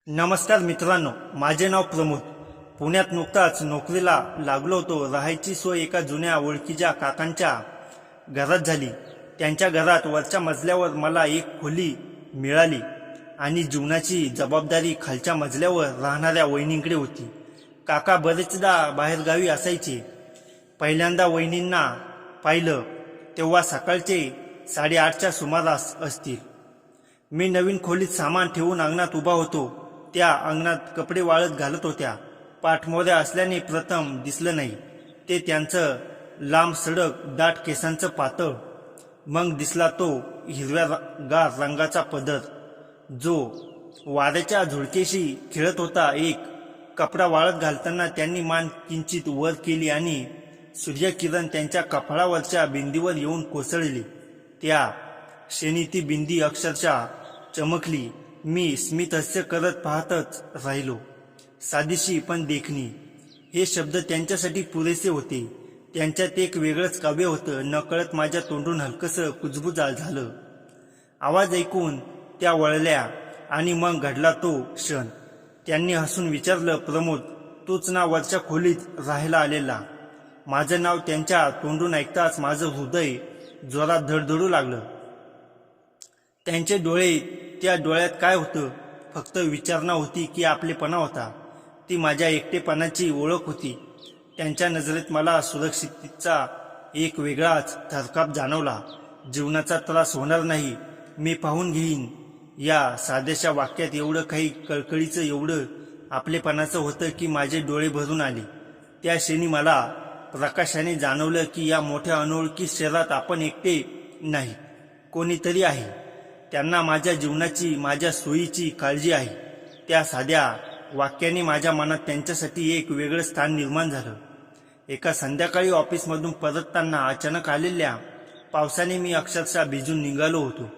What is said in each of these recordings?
नमस्कार मित्रांनो, माझे नाव प्रमोद. पुण्यात नुकताच नोकरीला लागलो होतो. राहायची सोय एका जुन्या ओळखीच्या काकांच्या घरात झाली. त्यांच्या घरात वरच्या मजल्यावर मला एक खोली मिळाली आणि जीवनाची जबाबदारी खालच्या मजल्यावर राहणाऱ्या वहिनींकडे होती. काका बरेचदा बाहेरगावी असायचे. पहिल्यांदा वहिनींना पाहिलं तेव्हा सकाळचे 8:30च्या सुमारास असतील. मी नवीन खोलीत सामान ठेवून अंगणात उभा होतो. त्या अंगणात कपडे वाळत घालत होत्या. पाठमोऱ्या असल्याने प्रथम दिसलं नाही ते त्यांचं लांब सडक दाट केसांचं पातळ. मग दिसला तो हिरव्यागार रंगाचा पदर जो वाऱ्याच्या झुळकेशी खेळत होता. एक कपडा वाळत घालताना त्यांनी मान किंचित वर केली आणि सूर्यकिरण त्यांच्या कपाळावरच्या बिंदीवर येऊन कोसळली. त्या क्षणी ती बिंदी अक्षरशः चमकली. मी स्मितहास्य करत पाहतच राहिलो. साधीशी पण देखणी हे शब्द त्यांच्यासाठी पुरेसे होते. त्यांच्यात एक वेगळंच काव्य होतं. नकळत माझ्या तोंडून हलकसं कुजबुज झालं. आवाज ऐकून त्या वळल्या आणि मग घडला तो क्षण. त्यांनी हसून विचारलं, प्रमोद, तूच ना वरच्या खोलीत राहायला आलेला? माझं नाव त्यांच्या तोंडून ऐकताच माझं हृदय जोरात धडधडू लागलं. त्यांचे डोळे, त्या डोळ्यात काय होतं? फक्त विचारणा होती की आपलेपणा होता? ती माझ्या एकटेपणाची ओळख होती. त्यांच्या नजरेत मला सुरक्षिततेचा एक वेगळाच थरकाप जाणवला. जीवनाचा त्रास होणार नाही, मी पाहून घेईन, या साध्याशा वाक्यात एवढं काही कळकळीचं, एवढं आपलेपणाचं होतं की माझे डोळे भरून आले. त्या क्षणी मला प्रकाशाने जाणवलं की या मोठ्या अनोळखी शहरात आपण एकटे नाही, कोणीतरी आहे. त्यांना माझ्या जीवनाची, माझ्या सोयीची काळजी आहे. त्या साध्या वाक्याने माझ्या मनात त्यांच्यासाठी एक वेगळं स्थान निर्माण झालं. एका संध्याकाळी ऑफिसमधून परतताना अचानक आलेल्या पावसाने मी अक्षरशः भिजून निघालो होतो.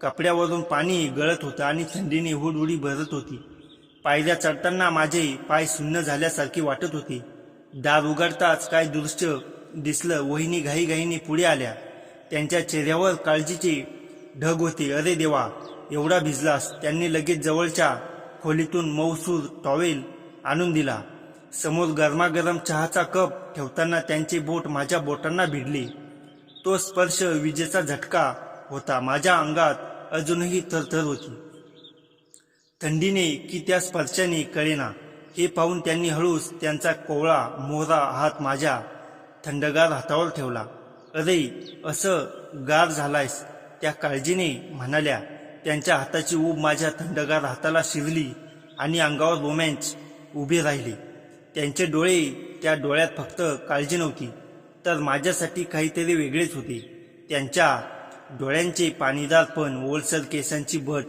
कपड्यावरून पाणी गळत होतं आणि थंडीने हुडहुडी भरत होती. पायऱ्या चढताना माझे पाय सुन्न झाल्यासारखे वाटत होते. दार उघडताच काय दृश्य दिसलं. वहिनी घाईघाईने पुढे आल्या. त्यांच्या चेहऱ्यावर काळजीचे ढग होते. अरे देवा, एवढा भिजलास? त्यांनी लगेच जवळच्या खोलीतून मऊसूर टॉवेल आणून दिला. समोर गरमागरम चहाचा कप ठेवताना त्यांचे बोट माझ्या बोटांना भिडले. तो स्पर्श विजेचा झटका होता. माझ्या अंगात अजूनही थरथर होती. थंडीने की त्या स्पर्शाने कळेना. हे पाहून त्यांनी हळूच त्यांचा कोवळा मोहरा हात माझ्या थंडगार हातावर ठेवला. अरे, असं गार झालायस? त्या काळजीने म्हणाल्या. त्यांच्या हाताची ऊब माझ्या थंडगार हाताला शिरली आणि अंगावर रोमॅन्स उभे राहिले. त्यांचे डोळे, त्या डोळ्यात फक्त काळजी नव्हती, तर माझ्यासाठी काहीतरी वेगळेच होते. त्यांच्या डोळ्यांचे पाणीदारपण, ओलसर केसांची बट,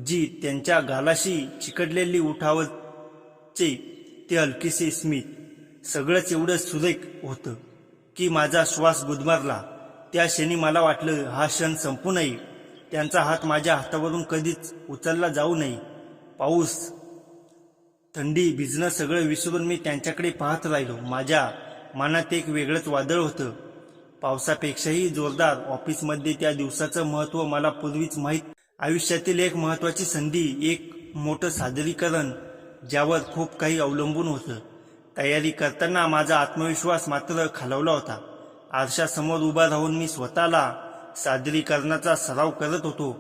जी त्यांच्या गालाशी चिकटलेली उठावचे ते हलकेसे स्मित, सगळंच एवढं सुरेख होतं की माझा श्वास गुदमरला. त्या क्षणी मला वाटलं हा क्षण संपू नये. त्यांचा हात माझ्या हातावरून कधीच उचलला जाऊ नये. पाऊस, थंडी, भिजणं सगळं विसरून मी त्यांच्याकडे पाहत राहिलो. माझ्या मनात एक वेगळंच वादळ होतं. पावसापेक्षाही जोरदार. ऑफिसमध्ये त्या दिवसाचं महत्त्व मला पूर्वीच माहीत. आयुष्यातील एक महत्त्वाची संधी, एक मोठं सादरीकरण ज्यावर खूप काही अवलंबून होतं. तयारी करताना माझा आत्मविश्वास मात्र खालावला होता. आरशासमोर उभा राहून मी स्वतःला सादरीकरणाचा सराव करत होतो,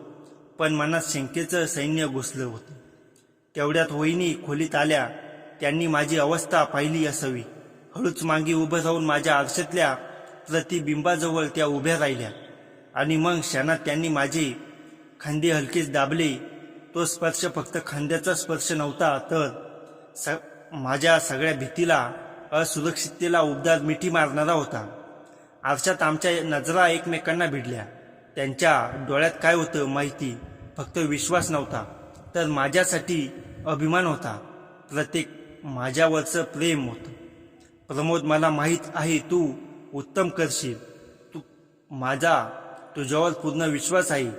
पण मनात शंकेचं सैन्य घुसलं होतं. तेवढ्यात वहिनी खोलीत आल्या. त्यांनी माझी अवस्था पाहिली असावी. हळूच मागे उभं राहून माझ्या आरशातल्या प्रतिबिंबाजवळ त्या उभ्या राहिल्या आणि मग क्षणात त्यांनी माझे खांदे हलकेच दाबले. तो स्पर्श फक्त खांद्याचा स्पर्श नव्हता, तर माझ्या सगळ्या भीतीला, असुरक्षिततेला उबदार मिठी मारणारा होता. आरशात आमच्या नजरा एकमेकांना भिडल्या. त्यांच्या डोळ्यात काय होतं माहिती? फक्त विश्वास नव्हता, तर माझ्यासाठी अभिमान होता. प्रत्येक माझ्यावरचं प्रेम होतं. प्रमोद, मला माहीत आहे तू उत्तम करशील. माझा तुझ्यावर पूर्ण विश्वास आहे.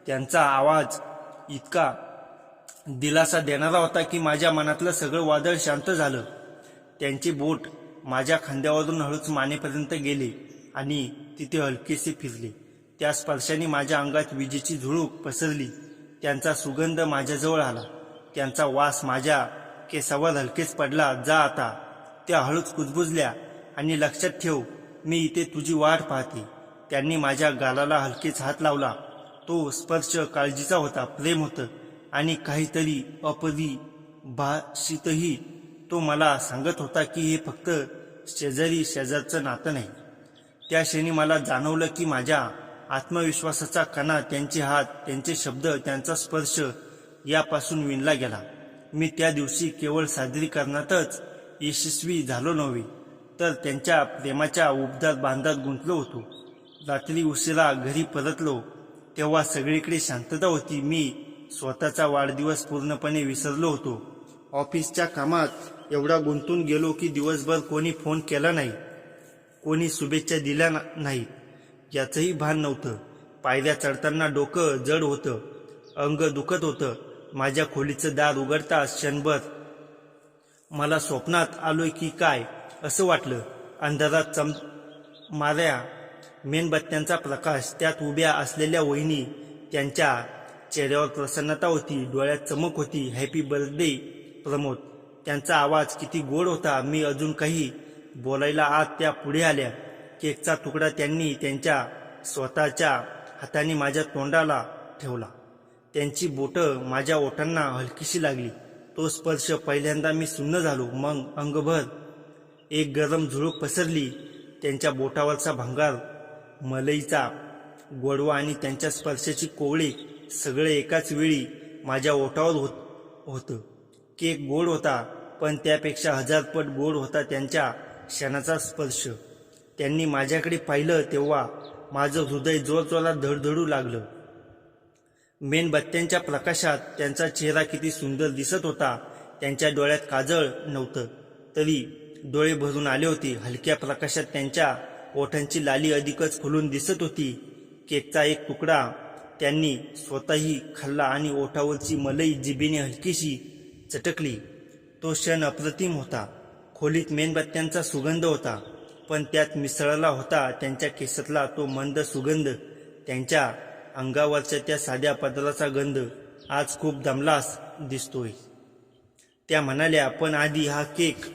त्यांचा आवाज इतका दिलासा देणारा होता की माझ्या मनातलं सगळं वादळ शांत झालं. त्यांचे बोट माझ्या खांद्यावरून हळूच मानेपर्यंत गेले आणि तिथे हलकेसे फिरले. त्या स्पर्शाने माझ्या अंगात विजेची झुळूक पसरली. त्यांचा सुगंध माझ्याजवळ आला. त्यांचा वास माझ्या केसावर हलकेच पडला. जा आता. त्या हळूच कुजबुजल्या. आणि लक्षात ठेव, मी इथे तुझी वाट पाहते. त्यांनी माझ्या गालाला हलकेच हात लावला. तो स्पर्श काळजीचा होता, प्रेम होतं आणि काहीतरी अपरिभाषितही. तो मला सांगत होता की हे फक्त शेजारचं नातं नाही. त्या क्षणी मला जाणवलं की माझ्या आत्मविश्वासाचा कणा, त्यांचे हात, त्यांचे शब्द, त्यांचा स्पर्श यापासून विणला गेला. मी त्या दिवशी केवळ सादरीकरणातच यशस्वी झालो नव्हे, तर त्यांच्या प्रेमाच्या उबदार बांधात गुंतलो होतो. रात्री उशिरा घरी परतलो तेव्हा सगळीकडे शांतता होती. मी स्वतःचा वाढदिवस पूर्णपणे विसरलो होतो. ऑफिसच्या कामात एवढा गुंतून गेलो की दिवसभर कोणी फोन केला नाही, कोणी शुभेच्छा दिल्या नाहीत याचंही भान नव्हतं. पायऱ्या चढताना डोकं जड होतं, अंग दुखत होतं. माझ्या खोलीचं दार उघडताच क्षणभर मला स्वप्नात आलोय की काय असं वाटलं. अंधारात चमणाऱ्या मेणबत्त्यांचा प्रकाश, त्यात उभ्या असलेल्या वहिनी, त्यांच्या चेहऱ्यावर प्रसन्नता होती, डोळ्यात चमक होती. Happy birthday Pramod. त्यांचा आवाज किती गोड होता. मी अजून काही बोलायला आत त्या पुढे आल्या. केकचा तुकडा त्यांनी त्यांच्या स्वतःच्या हाताने माझ्या तोंडाला ठेवला. त्यांची बोटं माझ्या ओठांना हलकीशी लागली. तो स्पर्श पहिल्यांदा मी सुन्न झालो. मग अंगभर एक गरम झुळूक पसरली. त्यांच्या बोटावरचा भंगार, मलईचा गोडवा आणि त्यांच्या स्पर्शाची कोवळी सगळे एकाच वेळी माझ्या ओठावर होतं. केक गोड होता, पण त्यापेक्षा 1000 पट गोड होता त्यांच्या क्षणाचा स्पर्श. त्यांनी माझ्याकडे पाहिलं तेव्हा माझं हृदय जोरजोरात धडधडू लागलं. मेणबत्त्यांच्या प्रकाशात त्यांचा चेहरा किती सुंदर दिसत होता. त्यांच्या डोळ्यात काजळ नव्हतं, तरी डोळे भरून आले होते. हलक्या प्रकाशात त्यांच्या ओठांची लाली अधिकच खुलून दिसत होती. केकचा एक तुकडा त्यांनी स्वतःही खाल्ला आणि ओठावरची मलई जिभेने हलकीशी चटकली. तो क्षण अप्रतिम होता. खोलीत मेणबत्त्यांचा सुगंध होता, पण त्यात मिसळला होता त्यांच्या केसातला तो मंद सुगंध, त्यांच्या अंगावरच्या त्या साध्या पदराचा गंध. आज खूप दमलास दिसतोय, त्या म्हणाल्या, पण आधी हा केक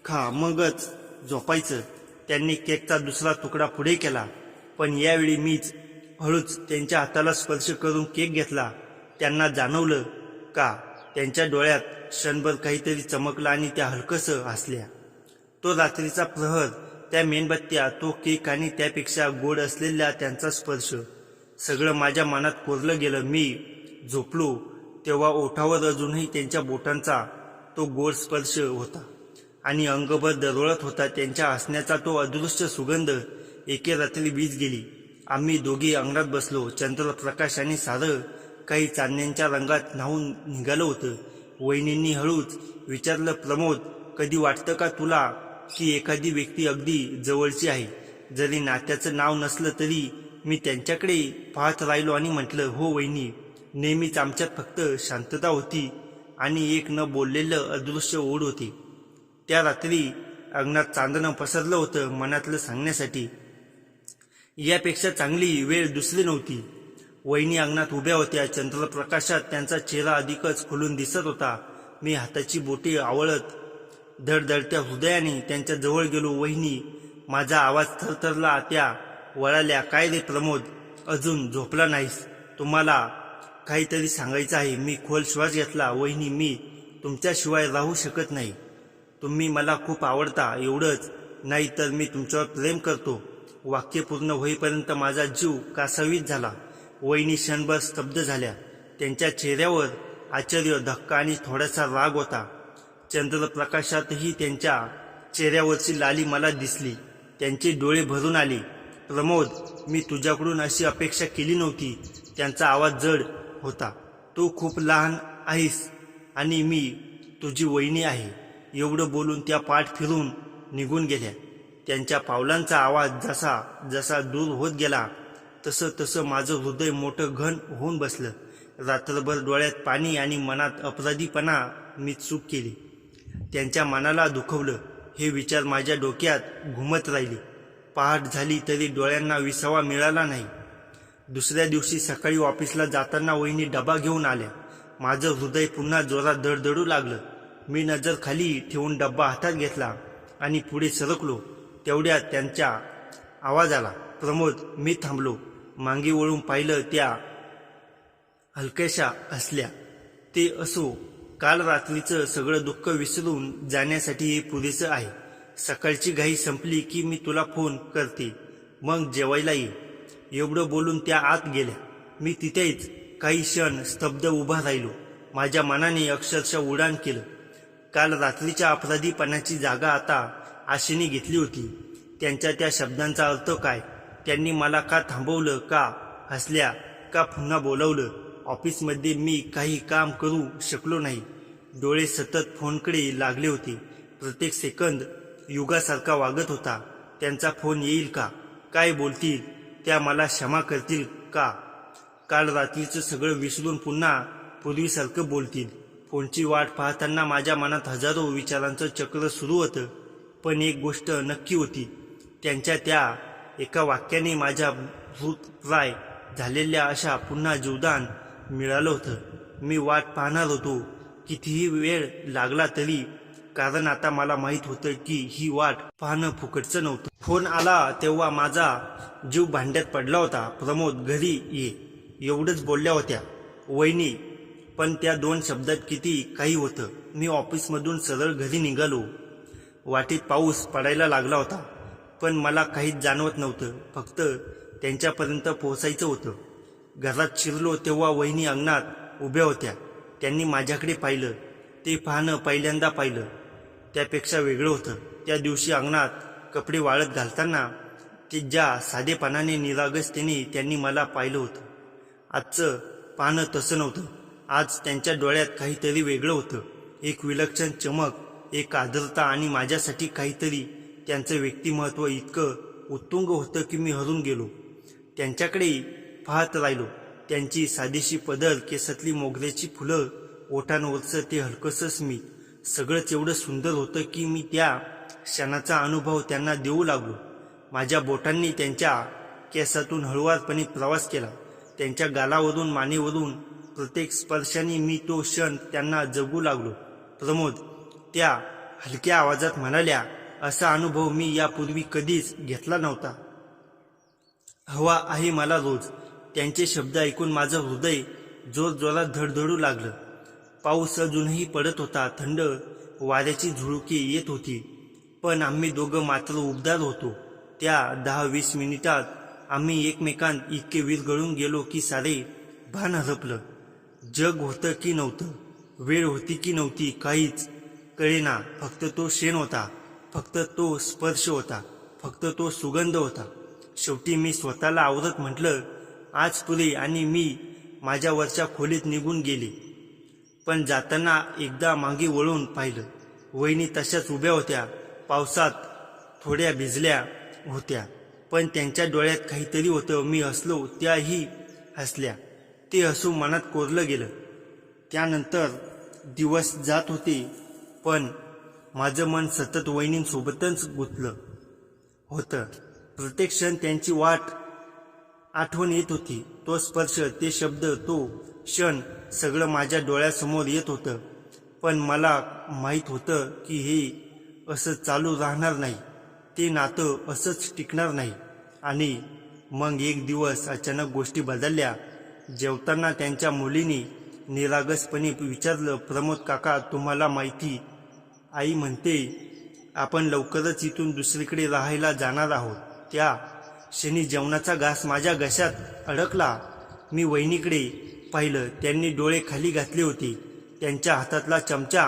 खा, मगच झोपायचं. त्यांनी केकचा दुसरा तुकडा पुढे केला, पण यावेळी मीच हळूच त्यांच्या हाताला स्पर्श करून केक घेतला. त्यांना जाणवलं का त्यांच्या डोळ्यात क्षणभर काहीतरी चमकलं आणि त्या हलकसं हसल्या. तो रात्रीचा प्रहर, त्या मेणबत्त्या, तो केक आणि त्यापेक्षा गोड असलेला त्यांचा स्पर्श, सगळं माझ्या मनात कोरलं गेलं. मी झोपलो तेव्हा ओठावर अजूनही त्यांच्या बोटांचा तो गोड स्पर्श होता आणि अंगभर दरवळत होता त्यांच्या हसण्याचा तो अदृश्य सुगंध. एके रात्री वीज गेली. आम्ही दोघे अंगणात बसलो. चंद्रप्रकाश आणि सारं काही चांदण्यांच्या रंगात न्हावून निघालं होतं. वहिनींनी हळूच विचारलं, प्रमोद, कधी वाटतं का तुला की एखादी व्यक्ती अगदी जवळची आहे, जरी नात्याचं नाव नसलं तरी? मी त्यांच्याकडे पाहत राहिलो आणि म्हटलं, हो वहिनी, नेहमीच आमच्यात फक्त शांतता होती आणि एक न बोललेलं अदृश्य ओढ होती. त्या रात्री अंगणात चांदणं पसरलं होतं मनातलं सांगण्यासाठी. यापेक्षा चांगली वेळ दुसरी नव्हती. वहिनी अंगणात उभ्या होत्या. चंद्रप्रकाशात त्यांचा चेहरा अधिकच खुलून दिसत होता. मी हाताची बोटे आवळत धडधडत्या हृदयाने त्यांच्या जवळ गेलो. वहिनी, माझा आवाज थरथरला. त्या वळाल्या. काय रे प्रमोद, अजून झोपला नाहीस? तुम्हाला काहीतरी सांगायचं आहे. मी खोल श्वास घेतला. वहिनी, मी तुमच्याशिवाय राहू शकत नाही. तुम्ही मला खूप आवडता. एवढंच नाही तर मी तुमच्यावर प्रेम करतो. वाक्य पूर्ण होईपर्यंत माझा जीव कासावीस झाला. वहिनी क्षणभर स्तब्ध झाल्या. त्यांच्या चेहऱ्यावर आश्चर्य, धक्का आणि थोडासा राग होता. चंद्रप्रकाशातही त्यांच्या चेहऱ्यावरची लाली मला दिसली. त्यांचे डोळे भरून आले. प्रमोद, मी तुझ्याकडून अशी अपेक्षा केली नव्हती. त्यांचा आवाज जड होता. तू खूप लहान आहेस आणि मी तुझी वहिनी आहे. एवढं बोलून त्या पाठ फिरून निघून गेल्या. त्यांच्या पावलांचा आवाज जसा जसा दूर होत गेला तसं तसं माझं हृदय मोठं घन होऊन बसलं. रात्रभर डोळ्यात पाणी आणि मनात अपराधीपणा. मी चूक केली, त्यांच्या मनाला दुखवलं, हे विचार माझ्या डोक्यात घुमत राहिले. पहाट झाली तरी डोळ्यांना विसावा मिळाला नाही. दुसऱ्या दिवशी सकाळी ऑफिसला जाताना वहिनी डबा घेऊन आल्या. माझं हृदय पुन्हा जोरात धडधडू लागलं. मी नजर खाली ठेवून डब्बा हातात घेतला आणि पुढे सरकलो. तेवढ्यात त्यांचा आवाज आला. प्रमोद. मी थांबलो. मागे वळून पाहिलं. त्या हलक्याशा हसल्या. ते असो, काल रात्रीचं सगळं दुःख विसरून जाण्यासाठी हे पुरेसं आहे. सकाळची घाई संपली की मी तुला फोन करते, मग जेवायला ये. एवढं बोलून त्या आत गेल्या. मी तिथेच काही क्षण स्तब्ध उभा राहिलो. माझ्या मनाने अक्षरशः उड्डाण केलं. काल रात्रीच्या अपराधीपणाची जागा आता आशेने घेतली होती. त्यांच्या त्या शब्दांचा अर्थ काय? त्यांनी मला का थांबवलं? का हसल्या? का पुन्हा बोलवलं? ऑफिसमध्ये मी काही काम करू शकलो नाही. डोळे सतत फोनकडे लागले होते. प्रत्येक सेकंद युगासारखा वागत होता. त्यांचा फोन येईल का? काय बोलतील? त्या मला क्षमा करतील का? काल रात्रीचं सगळं विसरून पुन्हा पूर्वीसारखं बोलतील. फोनची वाट पाहताना माझ्या मनात हजारो विचारांचं चक्र सुरू होतं. पण एक गोष्ट नक्की होती. त्यांच्या त्या एका वाक्याने माझ्या भूतप्राय झालेल्या आशा पुन्हा जीवदान मिळालं होतं. मी वाट पाहणार होतो, कितीही वेळ लागला तरी, कारण आता मला माहीत होतं की ही वाट पाहणं फुकटचं नव्हतं. फोन आला तेव्हा माझा जीव भांड्यात पडला होता. प्रमोद, घरी ये, एवढंच बोलल्या होत्या वहिनी. पण त्या 2 शब्दात किती काही होतं. मी ऑफिसमधून सरळ घरी निघालो. वाटेत पाऊस पडायला लागला होता, पण मला काहीच जाणवत नव्हतं. फक्त त्यांच्यापर्यंत पोहोचायचं होतं. घरात शिरलो तेव्हा वहिनी अंगणात उभ्या होत्या. त्यांनी माझ्याकडे पाहिलं. ते पाहणं पहिल्यांदा पाहिलं त्यापेक्षा वेगळं होतं. त्या दिवशी अंगणात कपडे वाळत घालताना ते ज्या साधेपणाने निरागसतेने त्यांनी मला पाहिलं होतं, आजचं पाहणं तसं नव्हतं. आज त्यांच्या डोळ्यात काहीतरी वेगळं होतं. एक विलक्षण चमक, एक आर्द्रता आणि माझ्यासाठी काहीतरी. त्यांचं व्यक्तिमत्व इतकं उत्तुंग होतं की मी हरून गेलो. त्यांच्याकडे पाहत राहिलो. त्यांची साधीशी पदर, केसातली मोगऱ्याची फुलं, ओठांवरचं ते हलकंसं स्मित, सगळंच एवढं सुंदर होतं की मी त्या क्षणाचा अनुभव त्यांना देऊ लागलो. माझ्या बोटांनी त्यांच्या केसातून हळुवारपणे प्रवास केला. त्यांच्या गालावरून, मानेवरून प्रत्येक स्पर्शाने मी तो क्षण त्यांना जगू लागलो. प्रमोद, त्या हलक्या आवाजात म्हणाल्या, असा अनुभव मी यापूर्वी कधीच घेतला नव्हता. हवा आहे मला रोज. त्यांचे शब्द ऐकून माझं हृदय जोरजोरात धडधडू लागलं. पाऊस अजूनही पडत होता. थंड वाऱ्याची झुळुके येत होती. पण आम्ही दोघं मात्र उबदार होतो. त्या 10-20 मिनिटात आम्ही एकमेकांत इतके विरघळून गेलो की सारे भान हरपलं. जग होतं की नव्हतं, वेळ होती की नव्हती, काहीच कळेना. फक्त तो क्षण होता, फक्त तो स्पर्श होता, फक्त तो सुगंध होता. शेवटी मी स्वतःला आवरत म्हटलं, आज पुरे, आणि मी माझ्या वरच्या खोलीत निघून गेले. पण जाताना एकदा मागे वळून पाहिलं. वहिनी तशाच उभ्या होत्या. पावसात थोड्या भिजल्या होत्या, पण त्यांच्या डोळ्यात काहीतरी होतं. मी हसलो, त्याही हसल्या. ते हसू मनात कोरलं गेलं. त्यानंतर दिवस जात होते, पण माझं मन सतत वहिनींसोबतच गुंतलं होतं. प्रत्येक क्षण त्यांची आठवण येत होती. तो स्पर्श, ते शब्द, तो क्षण, सगळं माझ्या डोळ्यासमोर येत होतं. पण मला माहीत होतं की हे असं चालू राहणार नाही. ते नातं असंच टिकणार नाही. आणि मग एक दिवस अचानक गोष्टी बदलल्या. जेवताना त्यांच्या मुलीने निरागसपणे विचारलं, प्रमोद काका, तुम्हाला माहिती, आई म्हणते आपण लवकरच इथून दुसरीकडे राहायला जाणार आहोत. त्या क्षणी जेवणाचा घास माझ्या घशात अडकला. मी वहिनीकडे पाहिलं. त्यांनी डोळे खाली घातले होते. त्यांच्या हातातला चमचा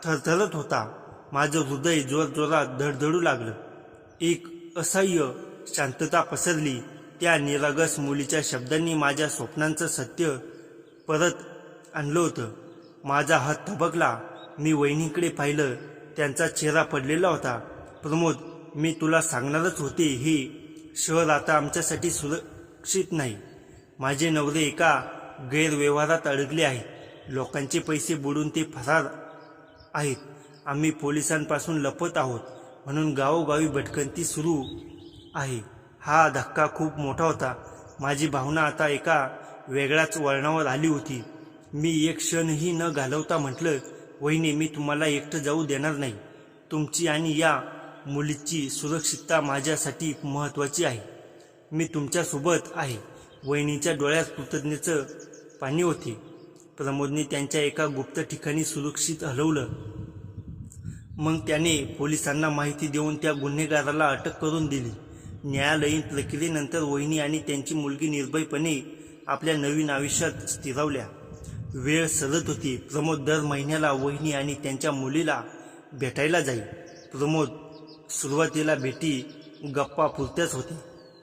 थरथरत होता. माझं हृदय जोरजोरात धडधडू लागलं. एक असह्य शांतता पसरली. त्या निरागस मुलीच्या शब्दांनी माझ्या स्वप्नांचं सत्य परत आणलं होतं. माझा हात थबकला. मी वहिनीकडे पाहिलं. त्यांचा चेहरा पडलेला होता. प्रमोद, मी तुला सांगणारच होते, हे शहर आता आमच्यासाठी सुरक्षित नाही. माझे नवरे एका गैरव्यवहारात अडकले आहेत. लोकांचे पैसे बुडून ते फरार आहेत. आम्ही पोलिसांपासून लपत आहोत, म्हणून गावोगावी भटकंती सुरू आहे. हा धक्का खूप मोठा होता. माझी भावना आता एका वेगळ्याच वळणावर आली होती. मी एक क्षणही न घालवता म्हटलं, वहिनी मी तुम्हाला एकटं जाऊ देणार नाही. तुमची आणि या मुलीची सुरक्षितता माझ्यासाठी महत्त्वाची आहे. मी तुमच्यासोबत आहे. वहिनीच्या डोळ्यात कृतज्ञतेचं पाणी होते. प्रमोदने त्यांच्या एका गुप्त ठिकाणी सुरक्षित हलवलं. मग त्याने पोलिसांना माहिती देऊन त्या गुन्हेगाराला अटक करून दिली. न्यायालयीन प्रक्रियेनंतर वहिनी आणि त्यांची मुलगी निर्भयपणे आपल्या नवीन आयुष्यात स्थिरावल्या. वेळ सरत होती. प्रमोद दर महिन्याला वहिनी आणि त्यांच्या मुलीला भेटायला जाई. प्रमोद सुरुवातीला भेटी गप्पा पुरत्याच होते,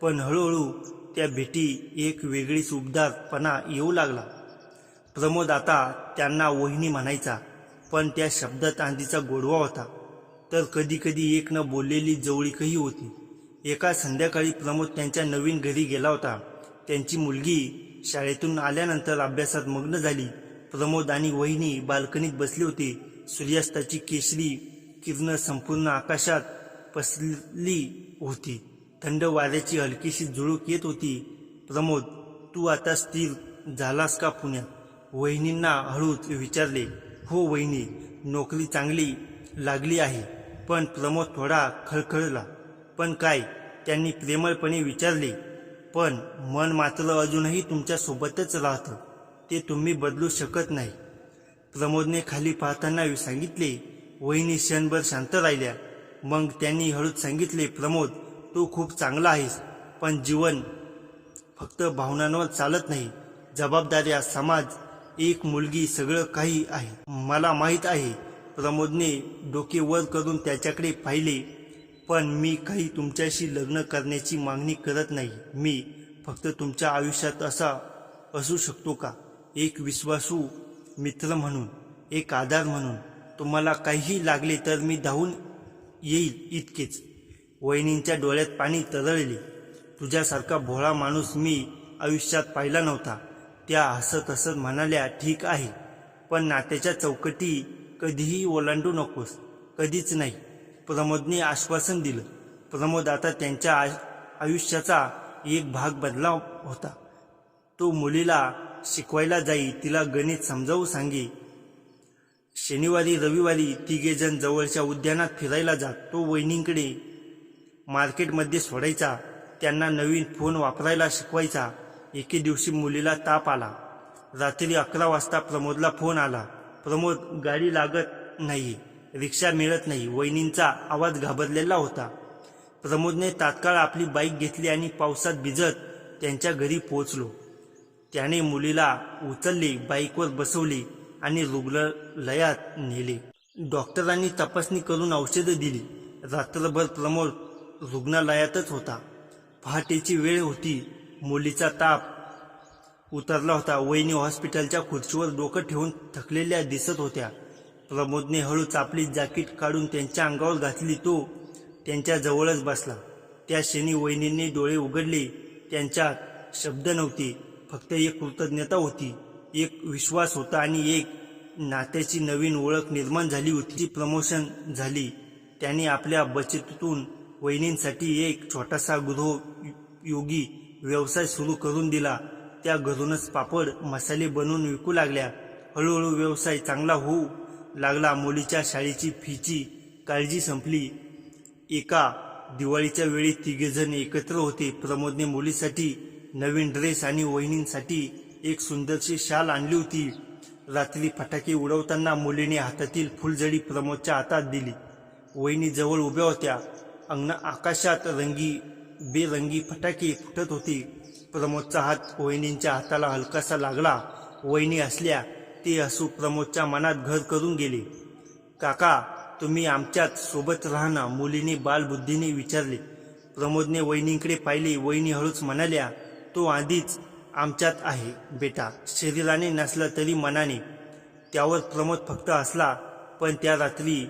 पण हळूहळू त्या भेटी एक वेगळीच उबदारपणा येऊ लागला. प्रमोद आता त्यांना वहिनी म्हणायचा, पण त्या शब्दात आधीचा गोडवा होता. तर कधीकधी एक न बोललेली जवळीकही होती. एका संध्याकाळी प्रमोद त्यांच्या नवीन घरी गेला होता. त्यांची मुलगी शाळेतून आल्यानंतर अभ्यासात मग्न झाली. प्रमोद आणि वहिनी बाल्कनीत बसली होती. सूर्यास्ताची केशरी किरणं संपूर्ण आकाशात पसरली होती. थंड वाऱ्याची हलकीशी झुळूक येत होती. प्रमोद, तू आता स्थिर झालास का पुण्यात? वहिनींना हळूच विचारले. हो वहिनी, नोकरी चांगली लागली आहे. पण प्रमोद थोडा खळखळला. पण काय? त्यांनी प्रेमळपणे विचारले. पण मन मात्र अजूनही तुमच्यासोबतच राहतं. ते तुम्ही बदलू शकत नाही. प्रमोदने खाली पाहताना सांगितले. वहिनी क्षणभर शांत राहिल्या. मग त्यांनी हळूच सांगितले, प्रमोद, तू खूप चांगला आहेस, पण जीवन फक्त भावनांवर चालत नाही. जबाबदाऱ्या, समाज, एक मुलगी, सगळं काही आहे. मला माहीत आहे. प्रमोदने डोके वर करून त्याच्याकडे पाहिले. पण मी काही तुमच्याशी लग्न करण्याची मागणी करत नाही. मी फक्त तुमच्या आयुष्यात असा असू शकतो का? एक विश्वासू मित्र म्हणून, एक आधार म्हणून. तुम्हाला काहीही लागले तर मी धावून येईल, इतकेच. वहिनींच्या डोळ्यात पाणी तरळले. तुझ्यासारखा भोळा माणूस मी आयुष्यात पाहिला नव्हता. त्या हसत हसत म्हणाल्या, ठीक आहे, पण नात्याच्या चौकटी कधीही ओलांडू नकोस. कधीच नाही. प्रमोदने आश्वासन दिलं. प्रमोद आता त्यांच्या आयुष्याचा एक भाग बनला होता. तो मुलीला शिकवायला जाई, तिला गणित समजावून सांगे. शनिवारी रविवारी तिघेजण जवळच्या उद्यानात फिरायला जात. तो वहिनींकडे मार्केटमध्ये सोडायचा. त्यांना नवीन फोन वापरायला शिकवायचा. एके दिवशी मुलीला ताप आला. रात्री 11 वाजता प्रमोदला फोन आला. प्रमोद, गाडी लागत नाही, रिक्षा मिळत नाही. वहिनींचा आवाज घाबरलेला होता. प्रमोदने तात्काळ आपली बाईक घेतली आणि पावसात भिजत त्यांच्या घरी पोहोचलो. त्याने मुलीला उचलले, बाईकवर बसवले आणि रुग्णालयात नेले. डॉक्टरांनी तपासणी करून औषधं दिली. रात्रभर प्रमोद रुग्णालयातच होता. पहाटेची वेळ होती. मुलीचा ताप उतरला होता. वहिनी हॉस्पिटलच्या खुर्चीवर डोकं ठेवून थकलेल्या दिसत होत्या. प्रमोदने हळूच आपली जाकीट काढून त्यांच्या अंगावर घातली. तो त्यांच्या जवळच बसला. त्या क्षणी वहिनींनी डोळे उघडले. त्यांच्यात शब्द नव्हते, फक्त एक कृतज्ञता होती, एक विश्वास होता आणि एक नात्याची नवीन ओळख निर्माण झाली होती. प्रमोशन झाली. त्याने आपल्या बचतीतून वहिनींसाठी एक छोटासा गृहयोगी व्यवसाय सुरू करून दिला. त्या घरूनच पापड मसाले बनवून विकू लागल्या. हळूहळू व्यवसाय चांगला होऊ लागला. मुलीच्या शाळेची फीची काळजी संपली. एका दिवाळीच्या वेळी तिघेजण एकत्र होते. प्रमोदने मुलीसाठी नवीन ड्रेस आणि वहिनींसाठी एक सुंदरशी शाल आणली होती. रात्री फटाके उडवताना मुलीने हातातील फुलझडी प्रमोदच्या हातात दिली. वहिनी जवळ उभ्या होत्या. आकाशात बेरंगी फटाके फुटत होते. प्रमोदचा हात वहिनींच्या हाताला हलकासा लागला. वहिनी हसल्या. ते हसू प्रमोदच्या मनात घर करून गेले. काका, तुम्ही आमच्यात सोबत राहा ना? मुलीने बालबुद्धीने विचारले. प्रमोदने वहिनींकडे पाहिले. वहिनी हळूच म्हणाल्या, तो आधीच आमच्यात आहे बेटा, शरीराने नसला तरी मनाने. त्यावर प्रमोद फक्त हसला. पण त्या रात्री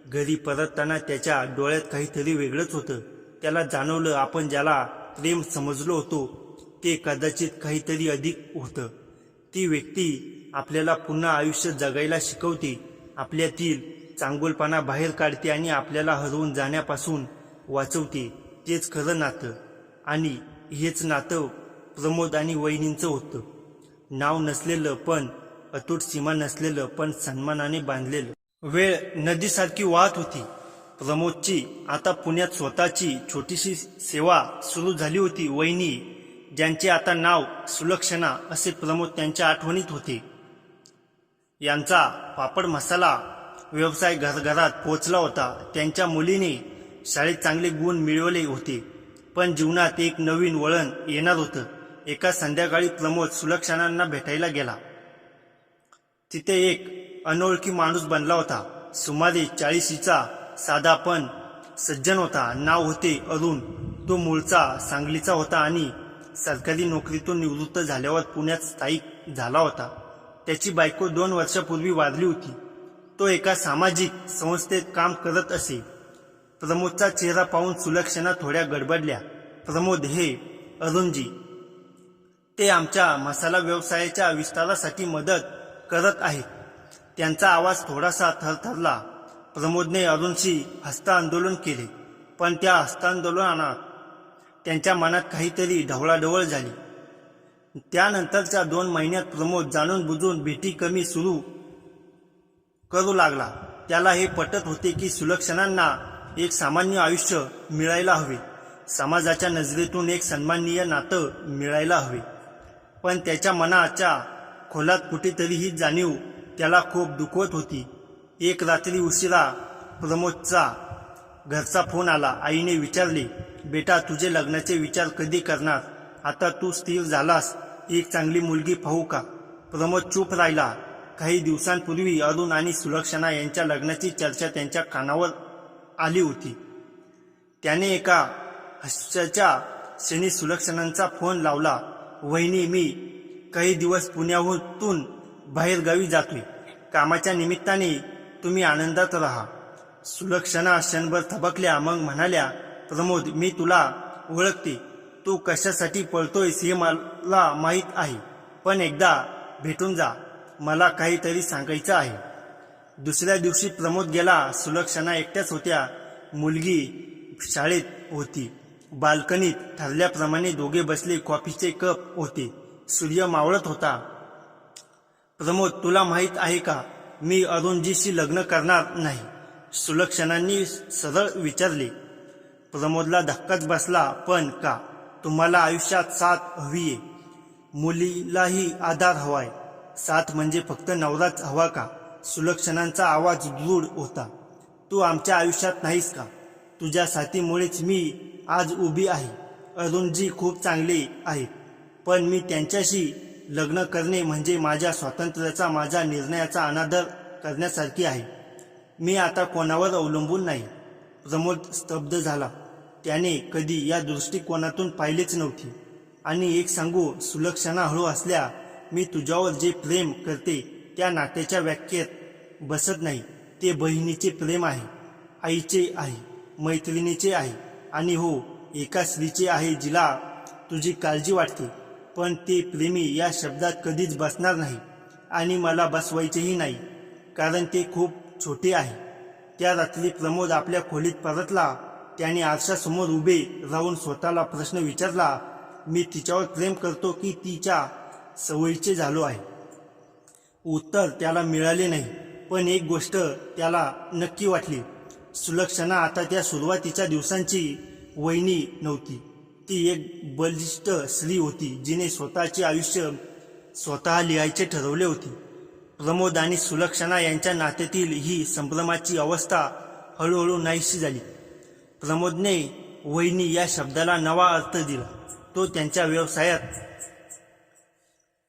घरी परतताना त्याच्या डोळ्यात काहीतरी वेगळंच होतं. त्याला जाणवलं, आपण ज्याला प्रेम समजलो होतो ते कदाचित काहीतरी अधिक होतं. ती व्यक्ती आपल्याला पुन्हा आयुष्य जगायला शिकवते, आपल्यातील चांगुलपणा बाहेर काढते आणि आपल्याला हरवून जाण्यापासून वाचवते. तेच खरं नातं. आणि हेच नातं प्रमोद आणि वहिनींचं होतं. नाव नसलेलं, पण अतूट सीमा नसलेलं पण सन्मानाने बांधलेलं. वेळ नदीसारखी वाहत होती. प्रमोदची आता पुण्यात स्वतःची छोटीशी सेवा सुरू झाली होती. वहिनी ज्यांचे आता नाव सुलक्षणा असे प्रमोद त्यांच्या आठवणीत होते. यांचा पापड मसाला व्यवसाय घरघरात पोचला होता. त्यांच्या मुलीने शाळेत चांगले गुण मिळवले होते, पण जीवनात एक नवीन वळण येणार होतं. एका संध्याकाळी प्रमोद सुलक्षणांना भेटायला गेला. तिथे एक अनोळखी माणूस बनला होता. सुमारे 40चा, साधा पण सज्जन होता. नाव होते अरुण. तो मूळचा सांगलीचा होता आणि सरकारी नोकरीतून निवृत्त झाल्यावर पुण्यात स्थायिक झाला होता. त्याची बायको 2 वर्षापूर्वी वारली होती. तो एका सामाजिक संस्थेत काम करत असे. प्रमोदचा चेहरा पाहून सुलक्षणा थोड्या गडबडल्या. प्रमोद, हे अरुणजी, ते आमच्या मसाला व्यवसायाच्या विस्तारासाठी मदत करत आहेत. त्यांचा आवाज थोडासा थरथरला. प्रमोदने अरुणशी हस्तांदोलन केले, पण त्या हस्तांदोलनात त्यांच्या मनात काहीतरी ढवळाढवळ झाली. त्यानंतरच्या 2 महिन्यात प्रमोद जाणून बुजून भेटी कमी सुरू करू लागला. त्याला हे पटत होते की सुलक्षणांना एक सामान्य आयुष्य मिळायला हवे, समाजाच्या नजरेतून एक सन्माननीय नातं मिळायला हवे. पण त्याच्या मनाच्या खोलात कुठेतरी ही जाणीव त्याला खूप दुखवत होती. एक रात्री उशिरा प्रमोदचा घरचा फोन आला. आईने विचारले, बेटा, तुझे लग्नाचे विचार कधी करणार? आता तू स्थिर झालास, एक चांगली मुलगी पाहू का? प्रमोद चूप राहिला. काही दिवसांपूर्वी अरुण आणि सुलक्षणा यांच्या लग्नाची चर्चा त्यांच्या कानावर आली होती. त्याने एका हास्याच्या क्षणी सुलक्षणांचा फोन लावला. वहिनी, मी काही दिवस पुण्यातून बाहेरगावी जातोय. कामाच्या निमित्ताने तुम्ही आनंदात राहा. सुलक्षणा क्षणभर थबकल्या, मग म्हणाल्या, प्रमोद, मी तुला ओळखते. तू कशासाठी पळतोयस हे मला माहीत आहे, पण एकदा भेटून जा. मला काहीतरी सांगायचं आहे. दुसऱ्या दिवशी प्रमोद गेला. सुलक्षणा एकट्याच होत्या. मुलगी शाळेत होती. बाल्कनीत ठरल्याप्रमाणे दोघे बसले. कॉफीचे कप होते. सूर्य मावळत होता. प्रमोद, तुला माहीत आहे का, मी अरुणजीशी लग्न करणार नाही, सुलक्षणांनी सरळ विचारले. प्रमोदला धक्काच बसला. पण का? तुम्हाला आयुष्यात साथ हवीये, मुलीलाही आधार हवाय. साथ म्हणजे फक्त नवराच हवा का? सुलक्षणांचा आवाज दृढ होता. तू आमच्या आयुष्यात नाहीस का? तुझ्या साथीमुळेच मी आज उभी आहे. अरुणजी खूप चांगले आहेत, पण मी त्यांच्याशी लग्न करणे म्हणजे माझ्या स्वातंत्र्याचा, माझ्या निर्णयाचा अनादर करण्यासारखी आहे. मी आता कोणावर अवलंबून नाही. प्रमोद स्तब्ध झाला. त्याने कधी या दृष्टिकोनातून पाहिलेच नव्हते. आणि एक सांगू, सुलक्षणा हळू हसल्या, मी तुझ्यावर जे प्रेम करते त्या नात्याच्या व्याख्येत बसत नाही. ते बहिणीचे प्रेम आहे, आईचे आहे, मैत्रिणीचे आहे, आणि हो, एका स्त्रीचे आहे जिला तुझी काळजी वाटते. पण ते प्रेमी या शब्दात कधीच बसणार नाही, आणि मला बसवायचेही नाही, कारण ते खूप छोटे आहे. त्या रात्री प्रमोद आपल्या खोलीत परतला. त्याने आरशासमोर उभे राहून स्वतःला प्रश्न विचारला, मी तिच्यावर प्रेम करतो की तिच्या सवयीचे झालो आहे? उत्तर त्याला मिळाले नाही. पण एक गोष्ट त्याला नक्की वाटली. सुलक्षणा आता त्या सुरुवातीच्या दिवसांची वहिनी नव्हती. ती एक बलिष्ठ स्त्री होती, जिने स्वतःचे आयुष्य स्वतः लिहायचे ठरवले होते. प्रमोद आणि सुलक्षणा यांच्या नात्यातील ही संभ्रमाची अवस्था हळूहळू नाहीशी झाली. प्रमोदने वहिनी या शब्दाला नवा अर्थ दिला. तो त्यांच्या व्यवसायात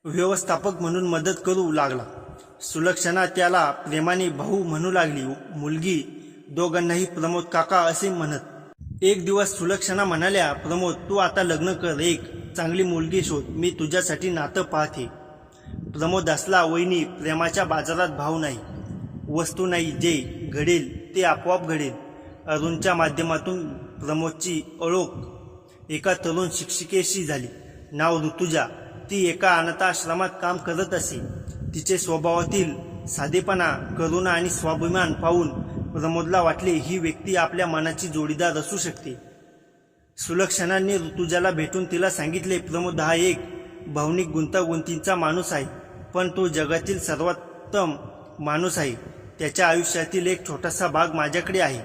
व्यवस्थापक म्हणून मदत करू लागला. सुलक्षणा त्याला प्रेमाने भाऊ म्हणू लागली. मुलगी दोघांनाही प्रमोद काका असे म्हणत. एक दिवस सुलक्षणा म्हणाल्या, प्रमोद, तू आता लग्न कर, एक चांगली मुलगी शोध, मी तुझ्यासाठी नातं पाहते. प्रमोद हसला. वहिनी, प्रेमाच्या बाजारात भाव नाही, वस्तू नाही, जे घडेल ते आपोआप घडेल. अरुणच्या माध्यमातून प्रमोदची ओळख एका तरुण शिक्षिकेशी झाली. नाव ऋतुजा. ती एका अनाथाश्रमात काम करत असे. तिचे स्वभावातील साधेपणा, करुणा आणि स्वाभिमान पाहून प्रमोदला वाटले, ही व्यक्ती आपल्या मनाची जोडीदार असू शकते. सुलक्षणांनी ऋतुजाला भेटून तिला सांगितले, प्रमोद हा एक भावनिक गुंतागुंतीचा माणूस आहे. पण तो जगातील सर्वोत्तम माणूस आहे. त्याच्या आयुष्यातील एक छोटासा भाग माझ्याकडे आहे,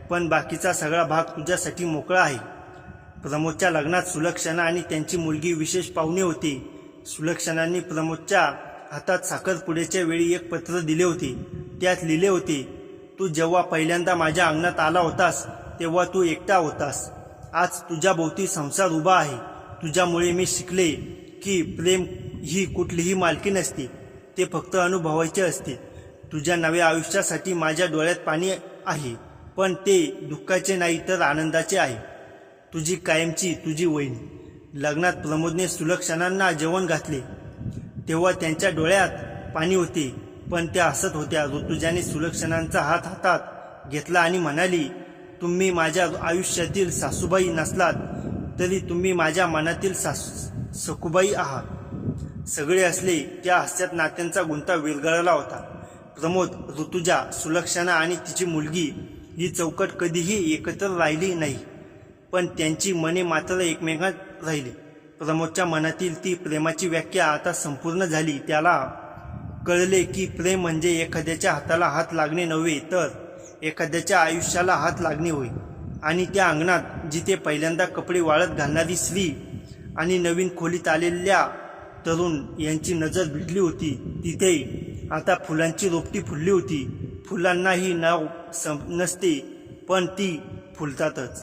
पण बाकीचा सगळा भाग तुझ्यासाठी मोकळा आहे. प्रमोदच्या लग्नात सुलक्षणा आणि त्यांची मुलगी विशेष पाहुणे होते. सुलक्षणांनी प्रमोदच्या हातात साखरपुड्याच्या वेळी एक पत्र दिले होते. त्यात लिहिले होते, तू जेव्हा पहिल्यांदा माझ्या अंगणात आला होतास तेव्हा तू एकटा होतास. आज तुझ्या भोवती संसार उभा आहे. तुझ्यामुळे मी शिकले की प्रेम ही कुठलीही मालकी नसते, ते फक्त अनुभवायचे असते. तुझ्या नव्या आयुष्यासाठी माझ्या डोळ्यात पाणी आहे, पण ते दुःखाचे नाही तर आनंदाचे आहे. तुझी कायमची तुझी वहिनी. लग्नात प्रमोदने सुलक्षणांना जेवण घातले तेव्हा त्यांच्या डोळ्यात पाणी होते, पण त्या हसत होत्या. ऋतुजाने सुलक्षणांचा हात हातात घेतला आणि म्हणाली, तुम्ही माझ्या आयुष्यातील सासूबाई नसलात तरी तुम्ही माझ्या मनातील सखूबाई आहात. सगळे असले त्या हास्यात नात्यांचा गुंता विरघळला होता. प्रमोद, ऋतुजा, सुलक्षणा आणि तिची मुलगी ही चौकट कधीही एकत्र राहिली नाही, पण त्यांची मने मात्र एकमेकात राहिली. प्रमोदच्या मनातील ती प्रेमाची व्याख्या आता संपूर्ण झाली. त्याला कळले की प्रेम म्हणजे एखाद्याच्या हाताला हात लागणे नव्हे, तर एखाद्याच्या आयुष्याला हात लागणे होय. आणि त्या अंगणात जिथे पहिल्यांदा कपडे वाळत घालणारी स्त्री आणि नवीन खोलीत आलेल्या तरुण यांची नजर भिडली होती, तिथे आता फुलांची रोपटी फुलली होती. फुलांनाही नाव नसते, पण ती फुलतातच.